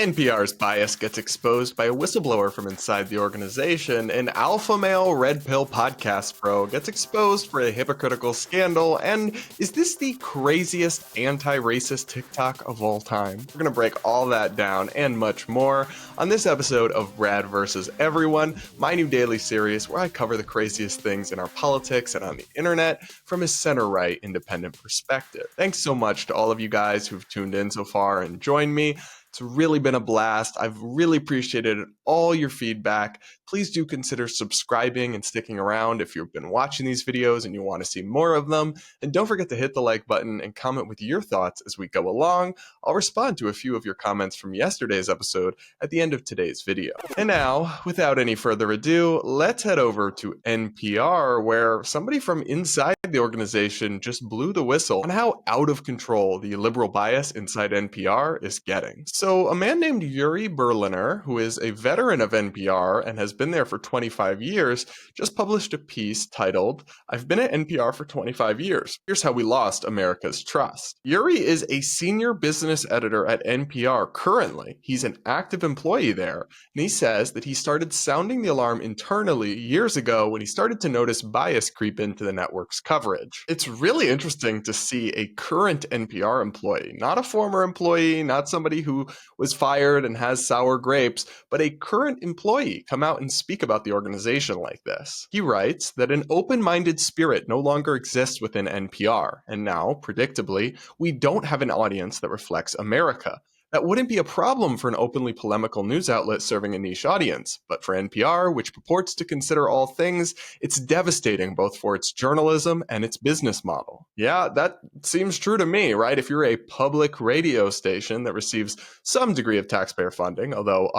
NPR's bias gets exposed by a whistleblower from inside the organization. An alpha male red pill podcast bro gets exposed for a hypocritical scandal. And is this the craziest anti-racist TikTok of all time? We're going to break all that down and much more on this episode of Brad vs. Everyone, my new daily series where I cover the craziest things in our politics and on the internet from a center-right independent perspective. Thanks so much to all of you guys who've tuned in so far and joined me. It's really been a blast. I've really appreciated all your feedback. Please do consider subscribing and sticking around if you've been watching these videos and you want to see more of them. And don't forget to hit the like button and comment with your thoughts as we go along. I'll respond to a few of your comments from yesterday's episode at the end of today's video. And now, without any further ado, let's head over to NPR, where somebody from inside the organization just blew the whistle on how out of control the liberal bias inside NPR is getting. So a man named Yuri Berliner, who is a veteran of NPR and has been there for 25 years, just published a piece titled, "I've been at NPR for 25 years. Here's how we lost America's trust." Yuri is a senior business editor at NPR currently. He's an active employee there, and he says that he started sounding the alarm internally years ago when he started to notice bias creep into the network's coverage. It's really interesting to see a current NPR employee, not a former employee, not somebody who was fired and has sour grapes, but a current employee come out and speak about the organization like this. He writes that an open-minded spirit no longer exists within NPR, and now, predictably, we don't have an audience that reflects America. That wouldn't be a problem for an openly polemical news outlet serving a niche audience, but for NPR, which purports to consider all things, it's devastating both for its journalism and its business model. Yeah, that seems true to me, right? If you're a public radio station that receives some degree of taxpayer funding, although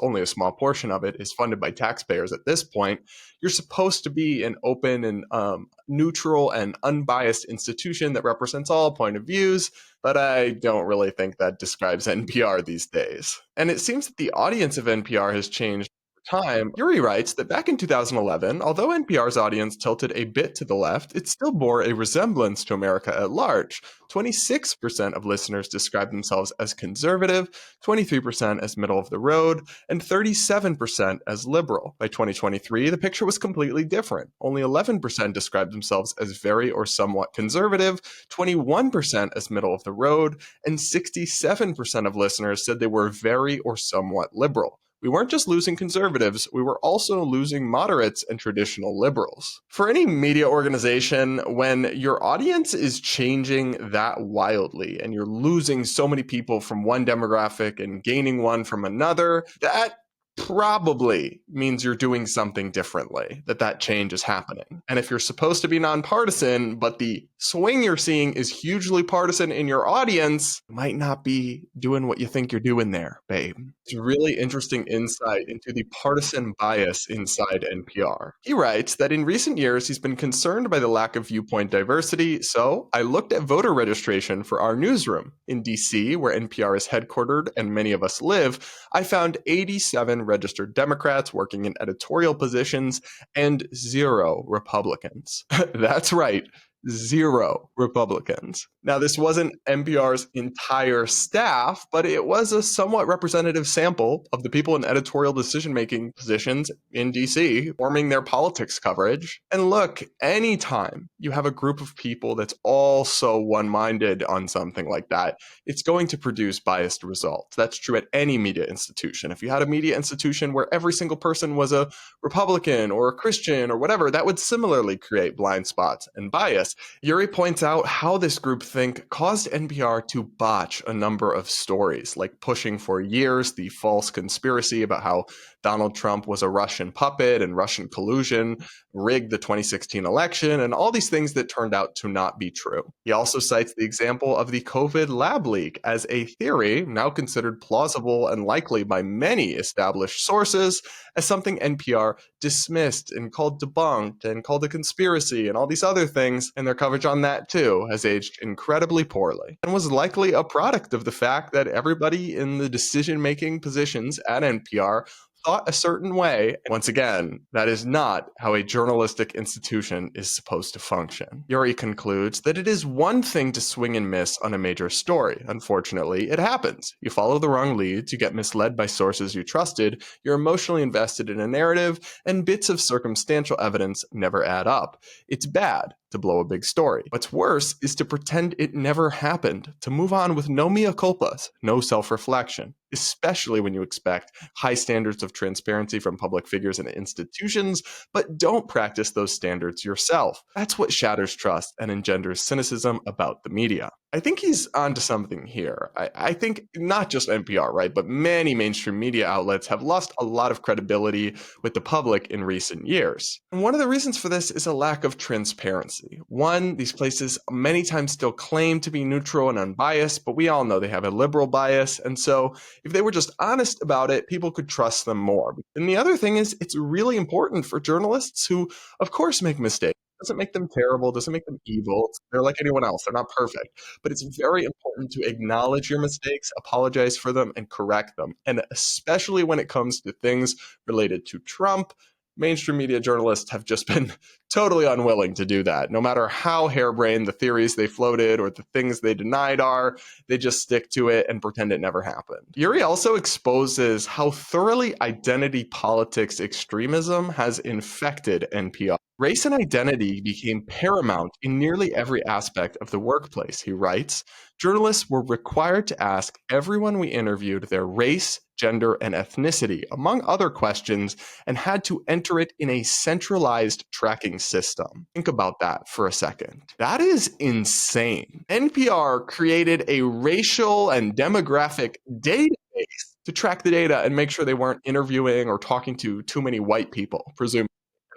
only a small portion of it is funded by taxpayers at this point, you're supposed to be an open and neutral and unbiased institution that represents all point of views, but I don't really think that describes NPR these days. And it seems that the audience of NPR has changed over time. Yuri writes that back in 2011, although NPR's audience tilted a bit to the left, it still bore a resemblance to America at large. 26% of listeners described themselves as conservative, 23% as middle of the road, and 37% as liberal. By 2023, the picture was completely different. Only 11% described themselves as very or somewhat conservative, 21% as middle of the road, and 67% of listeners said they were very or somewhat liberal. We weren't just losing conservatives, we were also losing moderates and traditional liberals. For any media organization, when your audience is changing that wildly and you're losing so many people from one demographic and gaining one from another, that probably means you're doing something differently, that change is happening. And if you're supposed to be nonpartisan, but the swing you're seeing is hugely partisan in your audience, you might not be doing what you think you're doing there, babe. It's a really interesting insight into the partisan bias inside NPR. He writes that in recent years, he's been concerned by the lack of viewpoint diversity, so I looked at voter registration for our newsroom. In DC, where NPR is headquartered and many of us live, I found 87 registered Democrats working in editorial positions and 0 Republicans. That's right. 0 Republicans. Now, this wasn't NPR's entire staff, but it was a somewhat representative sample of the people in editorial decision-making positions in DC forming their politics coverage. And look, anytime you have a group of people that's all so one-minded on something like that, it's going to produce biased results. That's true at any media institution. If you had a media institution where every single person was a Republican or a Christian or whatever, that would similarly create blind spots and bias. Yuri points out how this groupthink caused NPR to botch a number of stories, like pushing for years the false conspiracy about how Donald Trump was a Russian puppet and Russian collusion rigged the 2016 election, and all these things that turned out to not be true. He also cites the example of the COVID lab leak as a theory now considered plausible and likely by many established sources as something NPR dismissed and called debunked and called a conspiracy and all these other things, and their coverage on that too has aged incredibly poorly and was likely a product of the fact that everybody in the decision-making positions at NPR thought a certain way. Once again, that is not how a journalistic institution is supposed to function. Yuri concludes that it is one thing to swing and miss on a major story. Unfortunately, it happens. You follow the wrong leads, you get misled by sources you trusted, you're emotionally invested in a narrative, and bits of circumstantial evidence never add up. It's bad to blow a big story. What's worse is to pretend it never happened, to move on with no mea culpas, no self-reflection, especially when you expect high standards of transparency from public figures and institutions, but don't practice those standards yourself. That's what shatters trust and engenders cynicism about the media. I think he's onto something here. I think not just NPR, right, but many mainstream media outlets have lost a lot of credibility with the public in recent years. And one of the reasons for this is a lack of transparency. One, these places many times still claim to be neutral and unbiased, but we all know they have a liberal bias. And so if they were just honest about it, people could trust them more. And the other thing is, it's really important for journalists who, of course, make mistakes. Doesn't make them terrible, doesn't make them evil. They're like anyone else. They're not perfect. But it's very important to acknowledge your mistakes, apologize for them, and correct them. And especially when it comes to things related to Trump, mainstream media journalists have just been totally unwilling to do that. No matter how harebrained the theories they floated or the things they denied are, they just stick to it and pretend it never happened. Yuri also exposes how thoroughly identity politics extremism has infected NPR. Race and identity became paramount in nearly every aspect of the workplace, he writes. Journalists were required to ask everyone we interviewed their race, gender, and ethnicity, among other questions, and had to enter it in a centralized tracking system. Think about that for a second. That is insane. NPR created a racial and demographic database to track the data and make sure they weren't interviewing or talking to too many white people, presumably.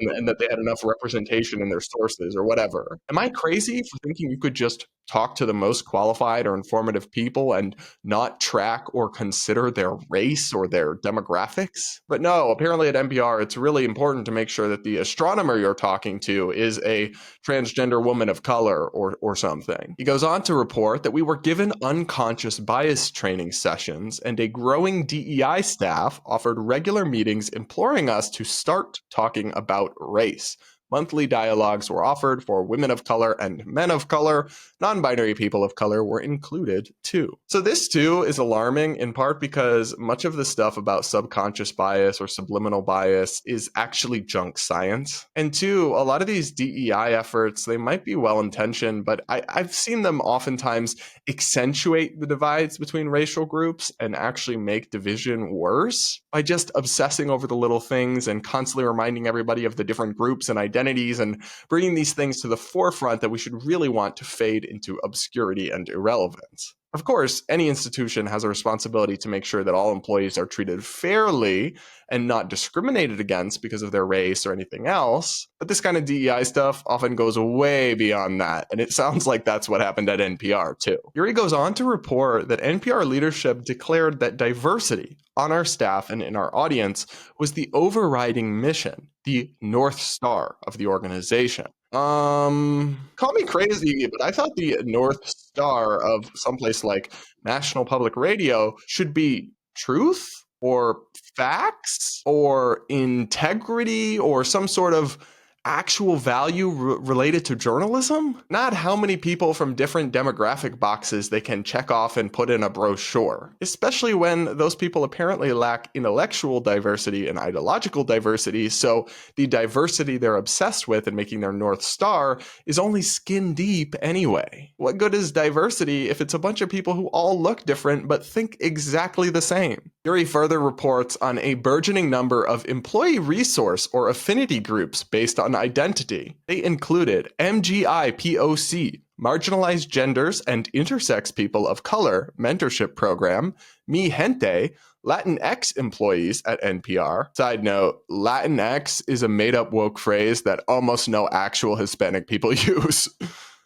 And that they had enough representation in their sources or whatever. Am I crazy for thinking you could just talk to the most qualified or informative people and not track or consider their race or their demographics? But no, apparently at NPR, it's really important to make sure that the astronomer you're talking to is a transgender woman of color or something. He goes on to report that we were given unconscious bias training sessions, and a growing DEI staff offered regular meetings imploring us to start talking about race. Monthly dialogues were offered for women of color and men of color. Non-binary people of color were included too. So this too is alarming in part because much of the stuff about subconscious bias or subliminal bias is actually junk science. And two, a lot of these DEI efforts, they might be well-intentioned, but I've seen them oftentimes accentuate the divides between racial groups and actually make division worse by just obsessing over the little things and constantly reminding everybody of the different groups and identities and bringing these things to the forefront that we should really want to fade into obscurity and irrelevance. Of course, any institution has a responsibility to make sure that all employees are treated fairly and not discriminated against because of their race or anything else. But this kind of DEI stuff often goes way beyond that, and it sounds like that's what happened at NPR too. Yuri goes on to report that NPR leadership declared that diversity on our staff and in our audience was the overriding mission, the North Star of the organization. Call me crazy, but I thought the North Star of someplace like National Public Radio should be truth or facts or integrity or some sort of actual value related to journalism, not how many people from different demographic boxes they can check off and put in a brochure, especially when those people apparently lack intellectual diversity and ideological diversity. So the diversity they're obsessed with and making their North Star is only skin deep anyway. What good is diversity if it's a bunch of people who all look different but think exactly the same? Yuri further reports on a burgeoning number of employee resource or affinity groups based on identity. They included MGI-POC, Marginalized Genders and Intersex People of Color Mentorship Program, Mi Gente, Latinx employees at NPR. Side note, Latinx is a made-up woke phrase that almost no actual Hispanic people use.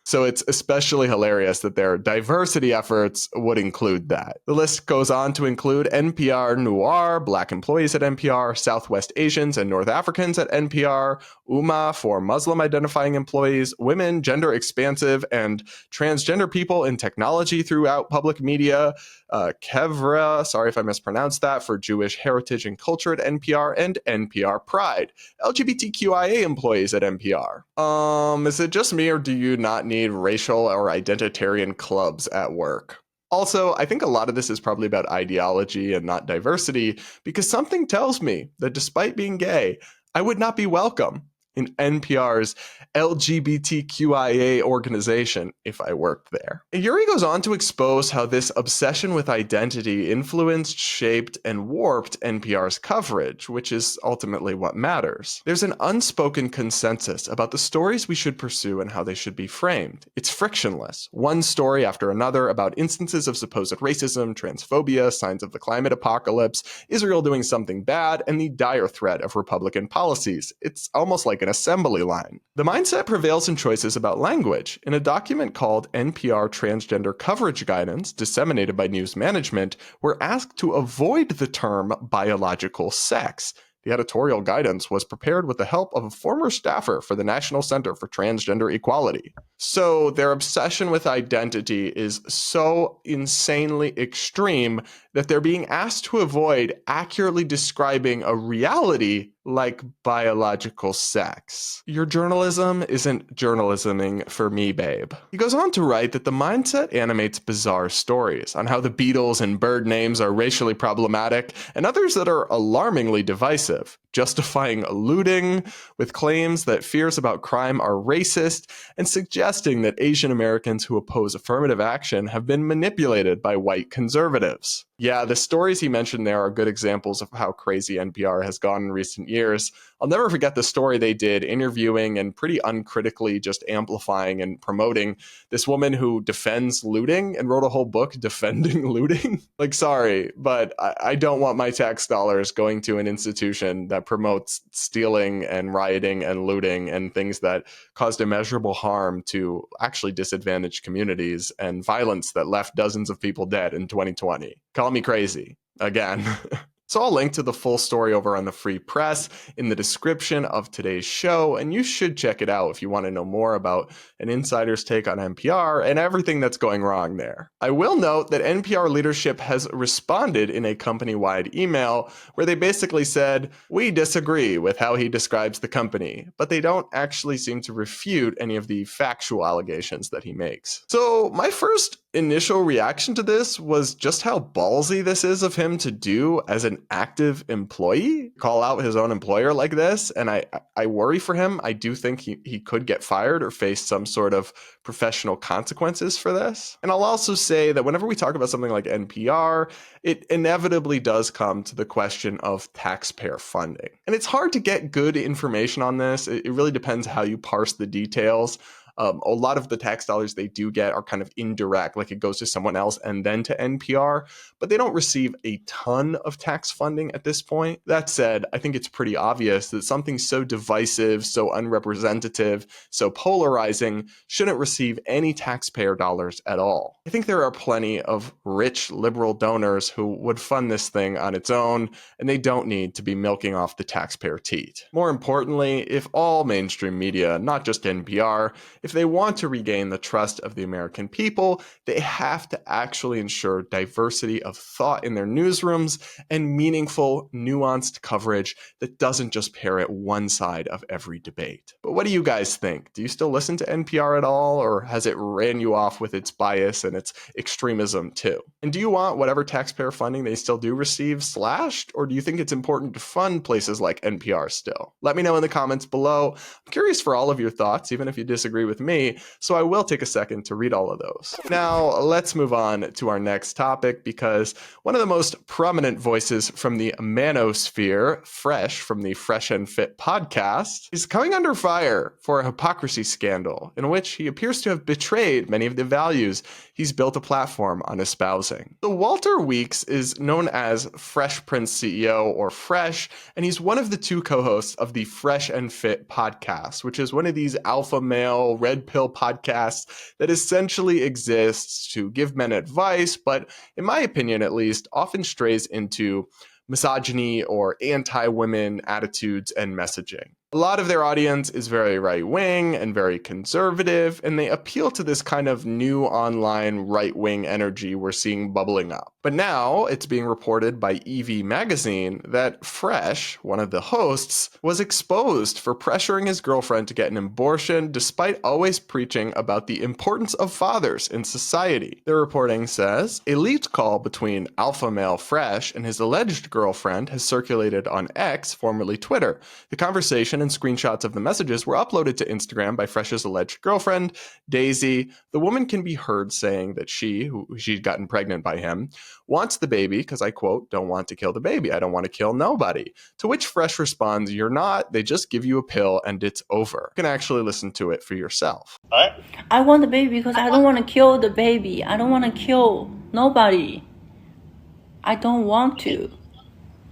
So it's especially hilarious that their diversity efforts would include that. The list goes on to include NPR Noir, Black employees at NPR, Southwest Asians and North Africans at NPR, UMA for Muslim identifying employees, women, gender expansive, and transgender people in technology throughout public media, Kevra, sorry if I mispronounced that, for Jewish Heritage and Culture at NPR, and NPR Pride, LGBTQIA employees at NPR. Is it just me, or do you not need racial or identitarian clubs at work? Also, I think a lot of this is probably about ideology and not diversity, because something tells me that despite being gay, I would not be welcome in NPR's LGBTQIA organization if I worked there. Yuri goes on to expose how this obsession with identity influenced, shaped, and warped NPR's coverage, which is ultimately what matters. There's an unspoken consensus about the stories we should pursue and how they should be framed. It's frictionless, one story after another about instances of supposed racism, transphobia, signs of the climate apocalypse, Israel doing something bad, and the dire threat of Republican policies. It's almost like an assembly line. The mindset prevails in choices about language. In a document called NPR Transgender Coverage Guidance, disseminated by News Management, we're asked to avoid the term biological sex. The editorial guidance was prepared with the help of a former staffer for the National Center for Transgender Equality. So their obsession with identity is so insanely extreme that they're being asked to avoid accurately describing a reality like biological sex. Your journalism isn't journalisming for me, babe. He goes on to write that the mindset animates bizarre stories on how the Beatles and bird names are racially problematic, and others that are alarmingly divisive, justifying looting with claims that fears about crime are racist, and suggesting that Asian Americans who oppose affirmative action have been manipulated by white conservatives. Yeah, the stories he mentioned there are good examples of how crazy NPR has gone in recent years. I'll never forget the story they did interviewing and pretty uncritically just amplifying and promoting this woman who defends looting and wrote a whole book defending looting. Like, sorry, but I don't want my tax dollars going to an institution that promotes stealing and rioting and looting and things that caused immeasurable harm to actually disadvantaged communities and violence that left dozens of people dead in 2020. Call me crazy. Again. So I'll link to the full story over on the Free Press in the description of today's show, and you should check it out if you want to know more about an insider's take on NPR and everything that's going wrong there. I will note that NPR leadership has responded in a company-wide email where they basically said, "We disagree with how he describes the company," but they don't actually seem to refute any of the factual allegations that he makes. So my first initial reaction to this was just how ballsy this is of him to do as an active employee, call out his own employer like this. And I worry for him. I do think he could get fired or face some sort of professional consequences for this. And I'll also say that whenever we talk about something like NPR, it inevitably does come to the question of taxpayer funding. And it's hard to get good information on this. It really depends how you parse the details. A lot of the tax dollars they do get are kind of indirect, like it goes to someone else and then to NPR, but they don't receive a ton of tax funding at this point. That said, I think it's pretty obvious that something so divisive, so unrepresentative, so polarizing shouldn't receive any taxpayer dollars at all. I think there are plenty of rich liberal donors who would fund this thing on its own, and they don't need to be milking off the taxpayer teat. More importantly, if all mainstream media, not just NPR, if they want to regain the trust of the American people, they have to actually ensure diversity of thought in their newsrooms and meaningful, nuanced coverage that doesn't just parrot one side of every debate. But what do you guys think? Do you still listen to NPR at all, or has it ran you off with its bias and its extremism too? And do you want whatever taxpayer funding they still do receive slashed, or do you think it's important to fund places like NPR still? Let me know in the comments below. I'm curious for all of your thoughts, even if you disagree with me, so I will take a second to read all of those. Now, let's move on to our next topic, because one of the most prominent voices from the manosphere, Fresh from the Fresh and Fit podcast, is coming under fire for a hypocrisy scandal in which he appears to have betrayed many of the values he's built a platform on espousing. So Walter Weeks is known as Fresh Prince CEO, or Fresh, and he's one of the two co-hosts of the Fresh and Fit podcast, which is one of these alpha male red pill podcasts that essentially exists to give men advice, but in my opinion at least, often strays into misogyny or anti-women attitudes and messaging. A lot of their audience is very right-wing and very conservative, and they appeal to this kind of new online right-wing energy we're seeing bubbling up. But now it's being reported by EV Magazine that Fresh, one of the hosts, was exposed for pressuring his girlfriend to get an abortion despite always preaching about the importance of fathers in society. The reporting says, a leaked call between alpha male Fresh and his alleged girlfriend has circulated on X, formerly Twitter. The conversation and screenshots of the messages were uploaded to Instagram by Fresh's alleged girlfriend, Daisy. The woman can be heard saying that she'd gotten pregnant by him, wants the baby because I, quote, don't want to kill the baby. I don't want to kill nobody. To which Fresh responds, you're not. They just give you a pill and it's over. You can actually listen to it for yourself. All right. I want the baby because I don't want to kill the baby. I don't want to kill nobody. I don't want to.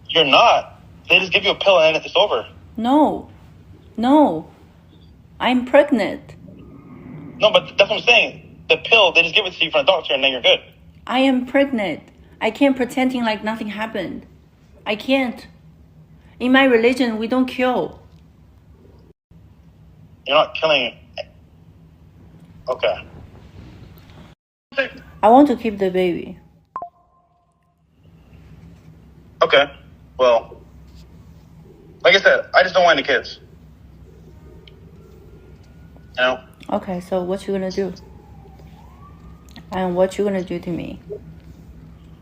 You're not. They just give you a pill and it's over. No. I'm pregnant. No, but that's what I'm saying. The pill, they just give it to you from a doctor and then you're good. I am pregnant. I can't pretending like nothing happened. I can't. In my religion, we don't kill. You're not killing. Okay. I want to keep the baby. Okay. Well, like I said, I just don't want any kids. You know? Okay, so what you gonna do? And what you gonna do to me?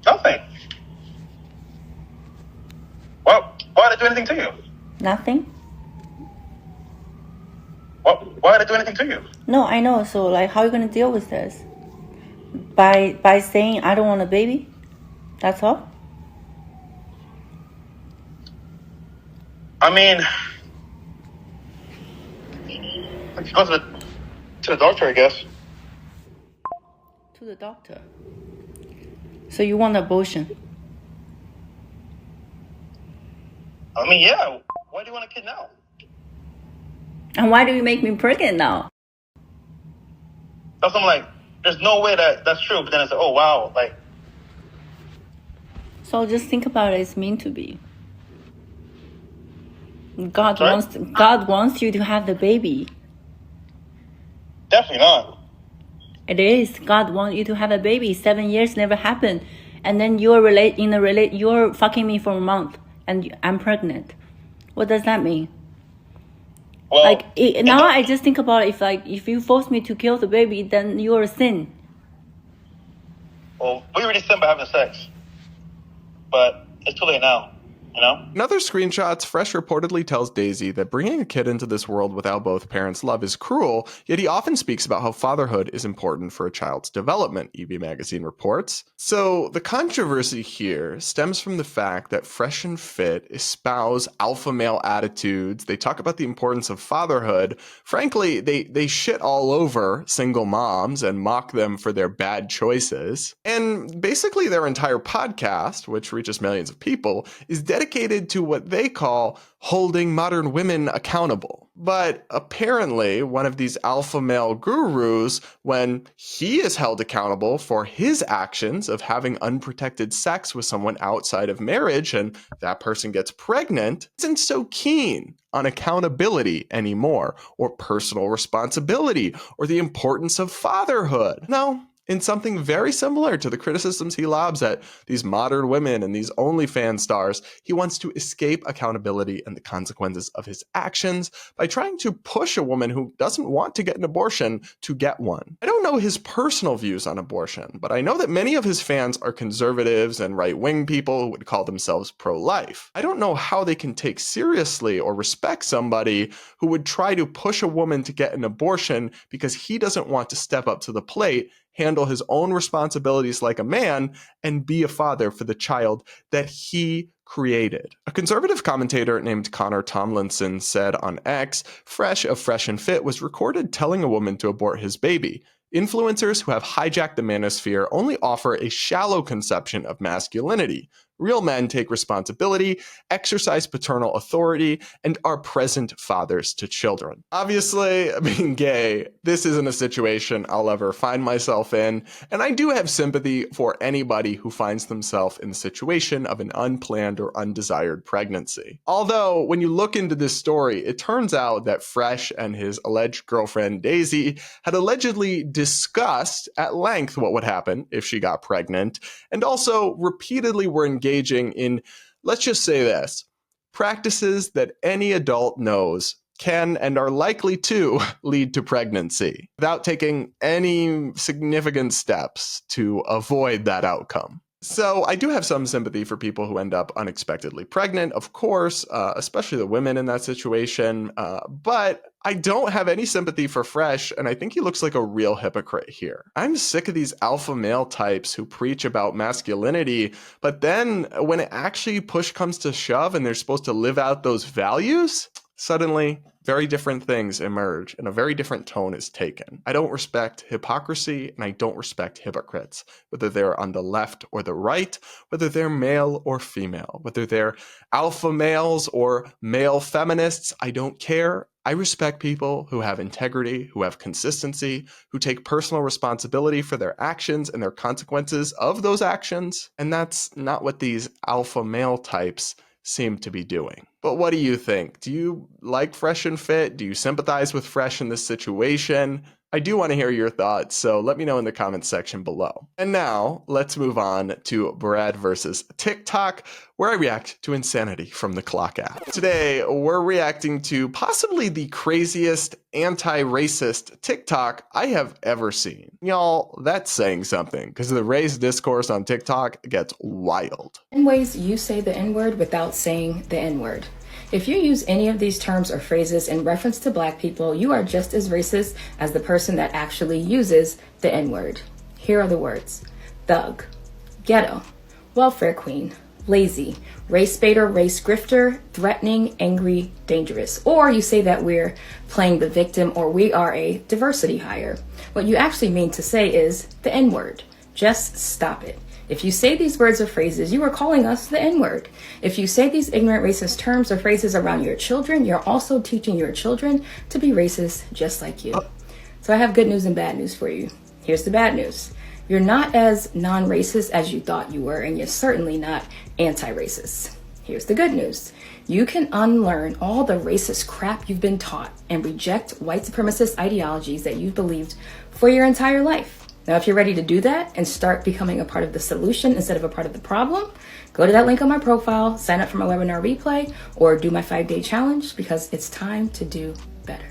Nothing. Well, why did I do anything to you? Nothing? Why did I do anything to you? No, I know. So like, how are you gonna deal with this? By saying I don't want a baby? That's all? I mean, if you go to the doctor, I guess. To the doctor. So you want abortion? I mean, yeah. Why do you want a kid now? And why do you make me pregnant now? That's what I'm like, there's no way that's true. But then I said, oh, wow. Like, So just think about it. It's meant to be. God Sorry? wants you to have the baby. definitely not. It is. God wants you to have a baby. 7 years never happened, and then you're fucking me for a month, and I'm pregnant. What does that mean? Well, Now I just think about it, if you force me to kill the baby, then you're a sin. Well, we already sinned by having sex. But it's too late now, you know? In other screenshots, Fresh reportedly tells Daisy that bringing a kid into this world without both parents' love is cruel, yet he often speaks about how fatherhood is important for a child's development, EV Magazine reports. So the controversy here stems from the fact that Fresh and Fit espouse alpha male attitudes. They talk about the importance of fatherhood. Frankly, they shit all over single moms and mock them for their bad choices. And basically their entire podcast, which reaches millions of people, is dedicated to what they call holding modern women accountable. But apparently, one of these alpha male gurus, when he is held accountable for his actions of having unprotected sex with someone outside of marriage and that person gets pregnant, isn't so keen on accountability anymore, or personal responsibility, or the importance of fatherhood. No. In something very similar to the criticisms he lobs at these modern women and these OnlyFans stars, he wants to escape accountability and the consequences of his actions by trying to push a woman who doesn't want to get an abortion to get one. I don't know his personal views on abortion, but I know that many of his fans are conservatives and right-wing people who would call themselves pro-life. I don't know how they can take seriously or respect somebody who would try to push a woman to get an abortion because he doesn't want to step up to the plate, handle his own responsibilities like a man, and be a father for the child that he created. A conservative commentator named Connor Tomlinson said on X, Fresh of Fresh and Fit was recorded telling a woman to abort his baby. Influencers who have hijacked the manosphere only offer a shallow conception of masculinity. Real men take responsibility, exercise paternal authority, and are present fathers to children. Obviously, being gay, this isn't a situation I'll ever find myself in, and I do have sympathy for anybody who finds themselves in the situation of an unplanned or undesired pregnancy. Although, when you look into this story, it turns out that Fresh and his alleged girlfriend Daisy had allegedly discussed at length what would happen if she got pregnant, and also repeatedly were engaging in, let's just say this, practices that any adult knows can and are likely to lead to pregnancy without taking any significant steps to avoid that outcome. So I do have some sympathy for people who end up unexpectedly pregnant, of course, especially the women in that situation. But I don't have any sympathy for Fresh, and I think he looks like a real hypocrite here. I'm sick of these alpha male types who preach about masculinity, but then when it actually push comes to shove and they're supposed to live out those values, suddenly very different things emerge and a very different tone is taken. I don't respect hypocrisy and I don't respect hypocrites, whether they're on the left or the right, whether they're male or female, whether they're alpha males or male feminists. I don't care. I respect people who have integrity, who have consistency, who take personal responsibility for their actions and their consequences of those actions. And that's not what these alpha male types seem to be doing. But what do you think? Do you like Fresh and Fit? Do you sympathize with Fresh in this situation? I do want to hear your thoughts, so let me know in the comments section below. And now, let's move on to Brad versus TikTok, where I react to insanity from the Clock app. Today, we're reacting to possibly the craziest anti-racist TikTok I have ever seen. Y'all, that's saying something, because the race discourse on TikTok gets wild. In ways you say the N-word without saying the N-word. If you use any of these terms or phrases in reference to Black people, you are just as racist as the person that actually uses the N-word. Here are the words: thug, ghetto, welfare queen, lazy, race baiter, race grifter, threatening, angry, dangerous. Or you say that we're playing the victim or we are a diversity hire. What you actually mean to say is the N-word. Just stop it. If you say these words or phrases, you are calling us the N-word. If you say these ignorant racist terms or phrases around your children, you're also teaching your children to be racist just like you. So I have good news and bad news for you. Here's the bad news. You're not as non-racist as you thought you were, and you're certainly not anti-racist. Here's the good news. You can unlearn all the racist crap you've been taught and reject white supremacist ideologies that you've believed for your entire life. Now, if you're ready to do that and start becoming a part of the solution instead of a part of the problem, go to that link on my profile, sign up for my webinar replay, or do my 5-day challenge, because it's time to do better.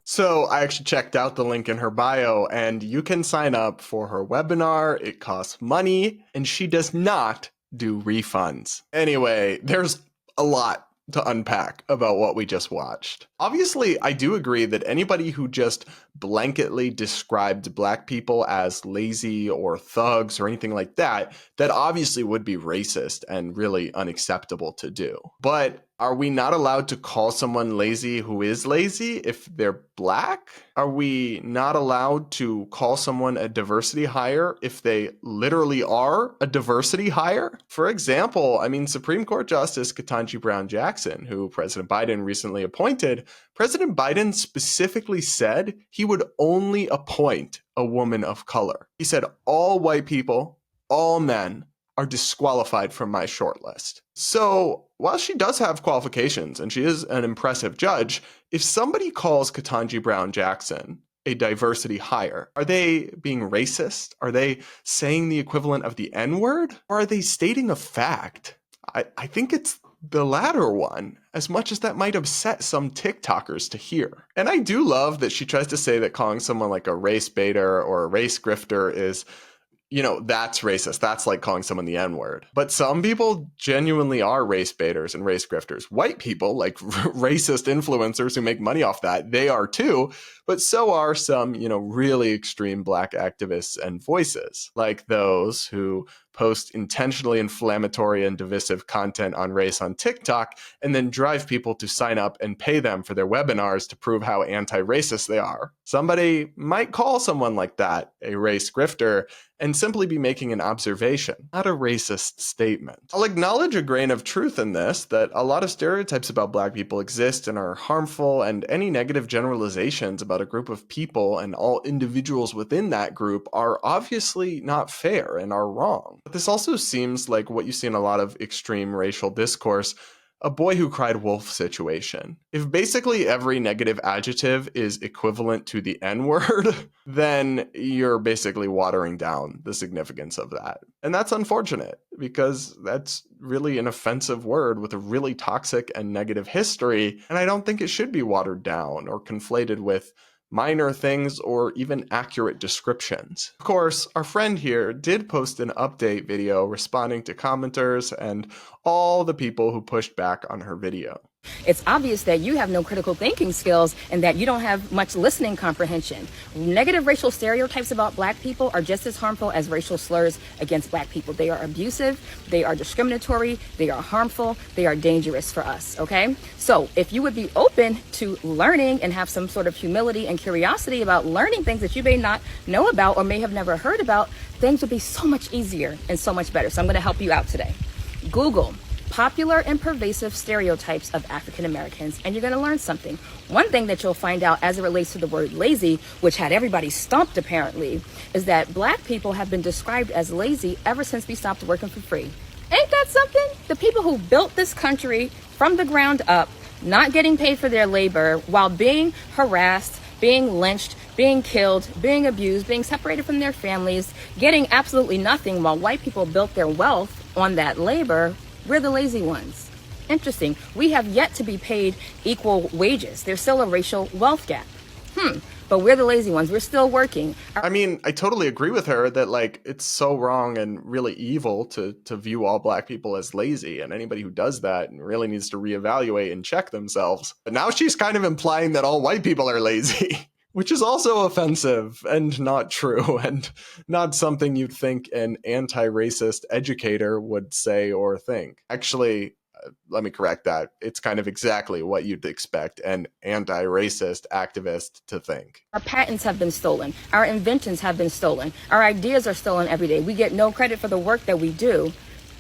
So I actually checked out the link in her bio, and you can sign up for her webinar. It costs money, and she does not do refunds. Anyway, there's a lot to unpack about what we just watched. Obviously, I do agree that anybody who just blanketly described Black people as lazy or thugs or anything like that, that obviously would be racist and really unacceptable to do. But are we not allowed to call someone lazy who is lazy if they're Black? Are we not allowed to call someone a diversity hire if they literally are a diversity hire? For example, Supreme Court Justice Ketanji Brown Jackson, who President Biden recently appointed, President Biden specifically said he would only appoint a woman of color. He said all white people, all men, are disqualified from my shortlist. So while she does have qualifications and she is an impressive judge, if somebody calls Ketanji Brown Jackson a diversity hire, are they being racist? Are they saying the equivalent of the N-word? Or are they stating a fact? I think it's the latter one, as much as that might upset some TikTokers to hear. And I do love that she tries to say that calling someone like a race baiter or a race grifter is, that's racist. That's like calling someone the N-word. But some people genuinely are race baiters and race grifters. White people, like racist influencers who make money off that, they are too. But so are some, really extreme Black activists and voices, like those who post intentionally inflammatory and divisive content on race on TikTok and then drive people to sign up and pay them for their webinars to prove how anti-racist they are. Somebody might call someone like that a race grifter, and simply be making an observation, not a racist statement. I'll acknowledge a grain of truth in this, that a lot of stereotypes about black people exist and are harmful, and any negative generalizations about a group of people and all individuals within that group are obviously not fair and are wrong. But this also seems like what you see in a lot of extreme racial discourse, a boy who cried wolf situation. If basically every negative adjective is equivalent to the N-word, then you're basically watering down the significance of that. And that's unfortunate, because that's really an offensive word with a really toxic and negative history, and I don't think it should be watered down or conflated with minor things or even accurate descriptions. Of course, our friend here did post an update video responding to commenters and all the people who pushed back on her video. It's obvious that you have no critical thinking skills and that you don't have much listening comprehension. Negative racial stereotypes about black people are just as harmful as racial slurs against black people. They are abusive, they are discriminatory, they are harmful, they are dangerous for us, okay? So if you would be open to learning and have some sort of humility and curiosity about learning things that you may not know about or may have never heard about, things would be so much easier and so much better. So I'm going to help you out today. Google popular and pervasive stereotypes of African Americans, and you're going to learn something. One thing that you'll find out as it relates to the word lazy, which had everybody stumped apparently, is that black people have been described as lazy ever since we stopped working for free. Ain't that something? The people who built this country from the ground up, not getting paid for their labor while being harassed, being lynched, being killed, being abused, being separated from their families, getting absolutely nothing while white people built their wealth on that labor. We're the lazy ones. Interesting. We have yet to be paid equal wages. There's still a racial wealth gap. But we're the lazy ones. We're still working. I mean, I totally agree with her that, like, it's so wrong and really evil to view all black people as lazy, and anybody who does that really needs to reevaluate and check themselves. But now she's kind of implying that all white people are lazy, which is also offensive and not true, and not something you'd think an anti-racist educator would say or think. Actually, let me correct that. It's kind of exactly what you'd expect an anti-racist activist to think. Our patents have been stolen. Our inventions have been stolen. Our ideas are stolen every day. We get no credit for the work that we do.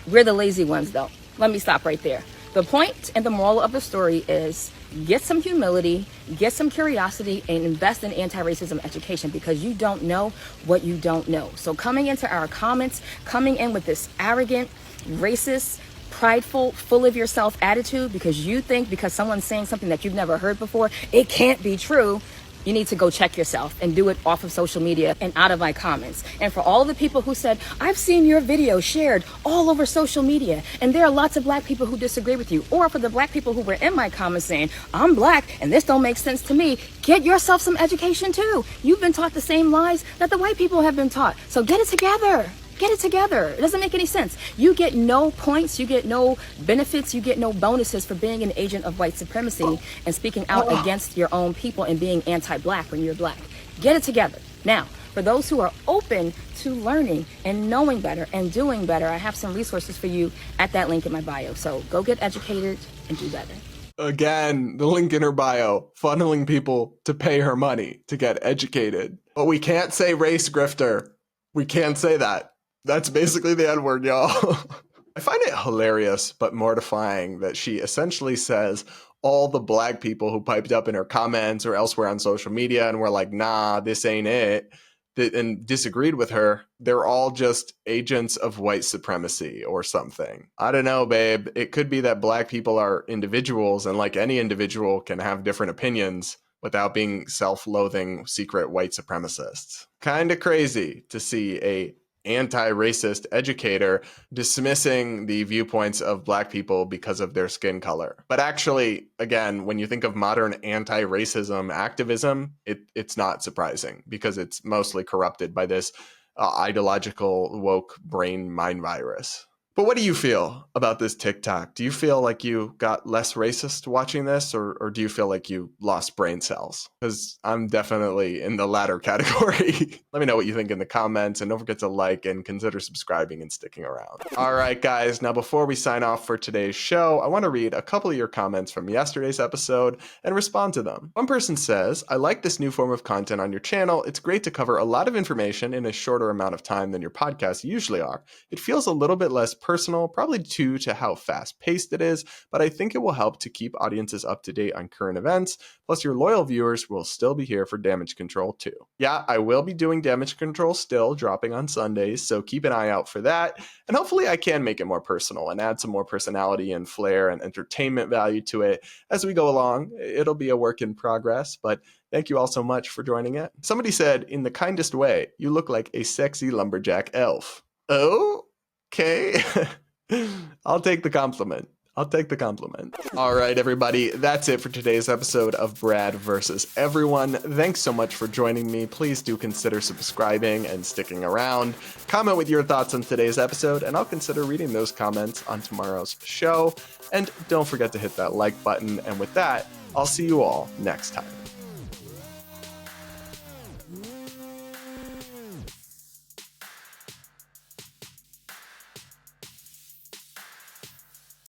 We're the lazy ones, though. Let me stop right there. The point and the moral of the story is get some humility, get some curiosity, and invest in anti-racism education, because you don't know what you don't know. So coming into our comments, coming in with this arrogant, racist, prideful, full of yourself attitude because you think because someone's saying something that you've never heard before, it can't be true. You need to go check yourself and do it off of social media and out of my comments. And for all the people who said, I've seen your video shared all over social media, and there are lots of black people who disagree with you, or for the black people who were in my comments saying, I'm black and this don't make sense to me, get yourself some education too. You've been taught the same lies that the white people have been taught. So get it together. Get it together. It doesn't make any sense. You get no points, you get no benefits, you get no bonuses for being an agent of white supremacy and speaking out against your own people and being anti-black when you're black. Get it together. Now, for those who are open to learning and knowing better and doing better, I have some resources for you at that link in my bio. So go get educated and do better. Again, the link in her bio, funneling people to pay her money to get educated. But we can't say race grifter. We can't say that. That's basically the N-word, y'all. I find it hilarious but mortifying that she essentially says all the black people who piped up in her comments or elsewhere on social media and were like, nah, this ain't it, and disagreed with her, they're all just agents of white supremacy or something. I don't know, babe. It could be that black people are individuals, and like any individual can have different opinions without being self-loathing secret white supremacists. Kinda crazy to see a anti-racist educator dismissing the viewpoints of black people because of their skin color. But actually, again, when you think of modern anti-racism activism, it's not surprising because it's mostly corrupted by this ideological woke brain mind virus. But what do you feel about this TikTok? Do you feel like you got less racist watching this, or do you feel like you lost brain cells? Because I'm definitely in the latter category. Let me know what you think in the comments, and don't forget to like and consider subscribing and sticking around. All right, guys. Now, before we sign off for today's show, I want to read a couple of your comments from yesterday's episode and respond to them. One person says, I like this new form of content on your channel. It's great to cover a lot of information in a shorter amount of time than your podcasts usually are. It feels a little bit less personal, probably due to how fast-paced it is, but I think it will help to keep audiences up to date on current events. Plus, your loyal viewers will still be here for Damage Control too. Yeah, I will be doing Damage Control still, dropping on Sundays, so keep an eye out for that. And hopefully I can make it more personal and add some more personality and flair and entertainment value to it as we go along. It'll be a work in progress, but thank you all so much for joining it. Somebody said, in the kindest way, you look like a sexy lumberjack elf. Oh? Okay. I'll take the compliment. All right, everybody. That's it for today's episode of Brad versus Everyone. Thanks so much for joining me. Please do consider subscribing and sticking around. Comment with your thoughts on today's episode, and I'll consider reading those comments on tomorrow's show. And don't forget to hit that like button. And with that, I'll see you all next time.